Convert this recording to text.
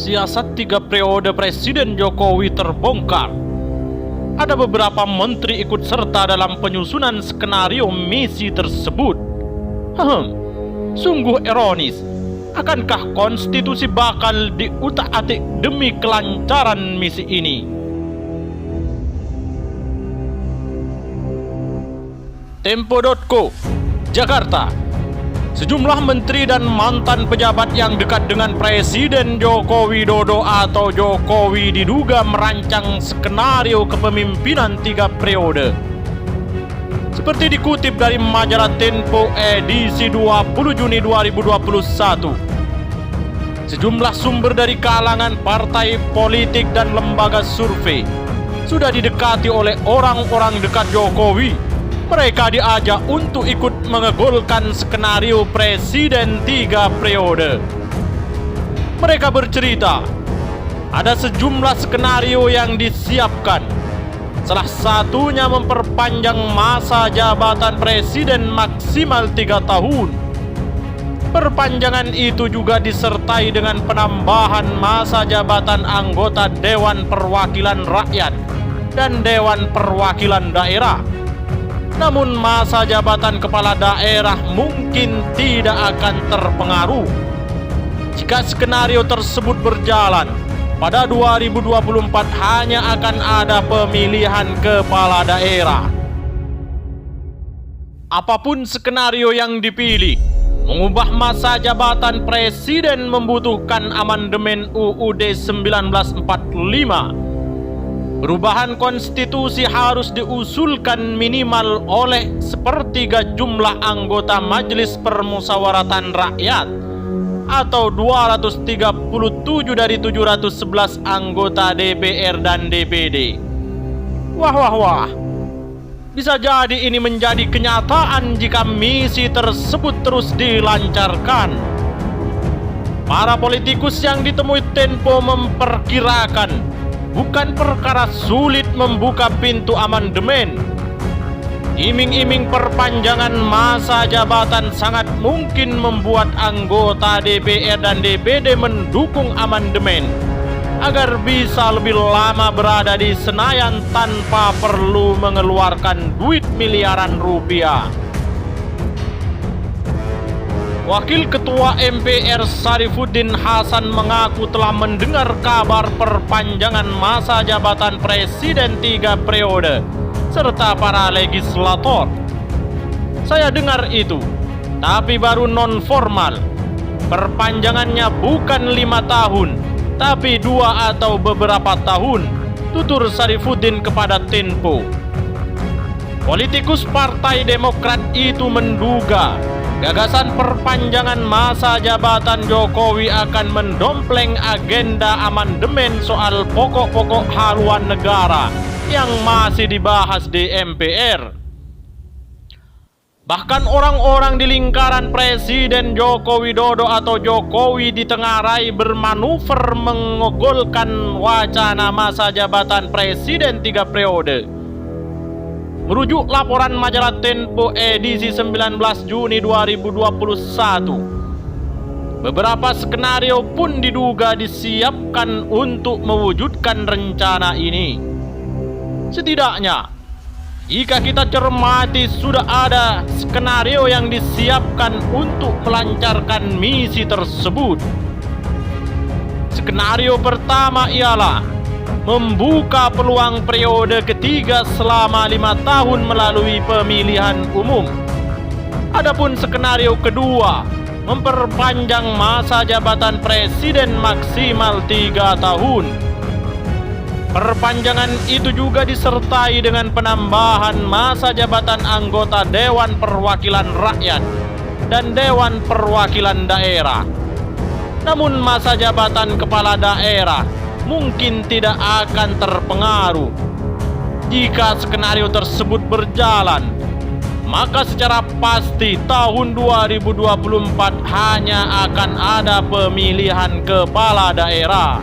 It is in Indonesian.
siasat 3 periode Presiden Jokowi terbongkar. Ada beberapa menteri ikut serta dalam penyusunan skenario misi tersebut. Sungguh ironis. Akankah konstitusi bakal diutak-atik demi kelancaran misi ini? Tempo.co, Jakarta. Sejumlah menteri dan mantan pejabat yang dekat dengan Presiden Joko Widodo atau Jokowi diduga merancang skenario kepemimpinan 3 periode. Seperti dikutip dari majalah Tempo edisi 20 Juni 2021. Sejumlah sumber dari kalangan partai politik dan lembaga survei sudah didekati oleh orang-orang dekat Jokowi. Mereka diajak untuk ikut mengegolkan skenario Presiden 3 periode. Mereka bercerita, ada sejumlah skenario yang disiapkan. Salah satunya memperpanjang masa jabatan Presiden maksimal 3 tahun. Perpanjangan itu juga disertai dengan penambahan masa jabatan anggota Dewan Perwakilan Rakyat dan Dewan Perwakilan Daerah. Namun masa jabatan kepala daerah mungkin tidak akan terpengaruh. Jika skenario tersebut berjalan, pada 2024 hanya akan ada pemilihan kepala daerah. Apapun skenario yang dipilih, mengubah masa jabatan presiden membutuhkan amandemen UUD 1945. Perubahan konstitusi harus diusulkan minimal oleh sepertiga jumlah anggota Majelis Permusyawaratan Rakyat atau 237 dari 711 anggota DPR dan DPD. Wah. Bisa jadi ini menjadi kenyataan jika misi tersebut terus dilancarkan. Para politikus yang ditemui Tempo memperkirakan bukan perkara sulit membuka pintu amandemen. Iming-iming perpanjangan masa jabatan sangat mungkin membuat anggota DPR dan DPD mendukung amandemen agar bisa lebih lama berada di Senayan tanpa perlu mengeluarkan duit miliaran rupiah. Wakil Ketua MPR Sarifuddin Hasan mengaku telah mendengar kabar perpanjangan masa jabatan Presiden 3 periode serta para legislator. Saya dengar itu, tapi baru non-formal. Perpanjangannya bukan 5 tahun, tapi 2 atau beberapa tahun, tutur Sarifuddin kepada Tempo. Politikus Partai Demokrat itu menduga gagasan perpanjangan masa jabatan Jokowi akan mendompleng agenda amandemen soal pokok-pokok haluan negara yang masih dibahas di MPR. Bahkan orang-orang di lingkaran Presiden Joko Widodo atau Jokowi ditengarai bermanuver mengogolkan wacana masa jabatan Presiden 3 periode. Merujuk laporan majalah Tempo edisi 19 Juni 2021, beberapa skenario pun diduga disiapkan untuk mewujudkan rencana ini. Setidaknya, jika kita cermati sudah ada skenario yang disiapkan untuk melancarkan misi tersebut. Skenario pertama ialah membuka peluang periode ketiga selama 5 tahun melalui pemilihan umum. Adapun skenario kedua, memperpanjang masa jabatan presiden maksimal 3 tahun. Perpanjangan itu juga disertai dengan penambahan masa jabatan anggota Dewan Perwakilan Rakyat dan Dewan Perwakilan Daerah. Namun masa jabatan kepala daerah mungkin tidak akan terpengaruh. Jika skenario tersebut berjalan, maka secara pasti tahun 2024 hanya akan ada pemilihan kepala daerah.